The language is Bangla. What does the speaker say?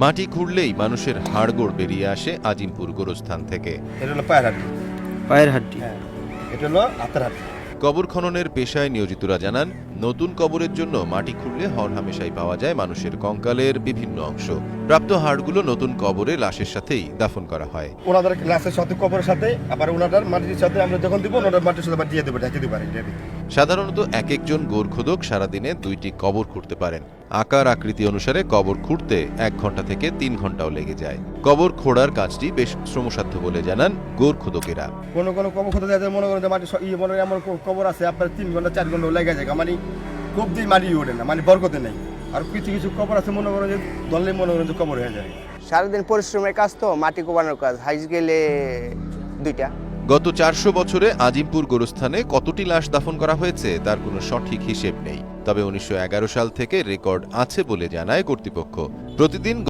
মাটি খুঁড়লেই মানুষের হাড়গোড় বেরিয়ে আসে আজিমপুর গোরস্থান থেকে। এটা হলো পায়ের হাড্ডি। পায়ের হাড্ডি। হ্যাঁ, এটা হলো হাতের হাড্ডি। কবর খননের পেশায় নিয়োজিতরা জানান, নতুন কবরের জন্য মাটি খুঁড়লে হরহামেশাই পাওয়া যায় মানুষের কঙ্কালের বিভিন্ন অংশ। প্রাপ্ত হাড়গুলো নতুন কবরে লাশের সাথেই দাফন করা হয়। ওনাদের লাশের সাথে কবরের সাথে আবার ওনাদের মাটির সাথে আমরা যখন দিব ওনাদের মাটির সাথে আবার দিয়ে দেবো, ঢেকে দেবো। সাধারণত এক একজন গোরখোদক সারাদিনে 2টি কবর খুঁড়তে পারেন। আকার আকৃতি অনুসারে কবর খুঁড়তে 1 ঘন্টা থেকে 3 ঘন্টাও লেগে যায়। কবর খোঁড়ার কাজটি বেশ শ্রমসাধ্য বলে জানান গোরখোদকেরা। কোনো কবর খুঁড়তে যায় মনে করেন যে মাটি মনে এমন কবর আছে আপনার 3 ঘন্টা 4 ঘন্টা লেগে যায়, মানে খুব দিন মাটি ওঠে না, মানে বরকতে নেই। আর কিছু কিছু কবর আছে মনে করেন যে দলে মনে করেন যে কবর হয়ে যায়। সারাদিন পরিশ্রমের কাজ তো, মাটি কোপানোর কাজ, হাইজ গেলে 2টা। গত 400 বছরে আজিমপুর গোরস্থানে কতটি লাশ দাফন করা হয়েছে তার কোনো সঠিক হিসেব নেই। তবে 1911 সাল থেকে রেকর্ড আছে বলে জানায় কর্তৃপক্ষ। প্রতিদিন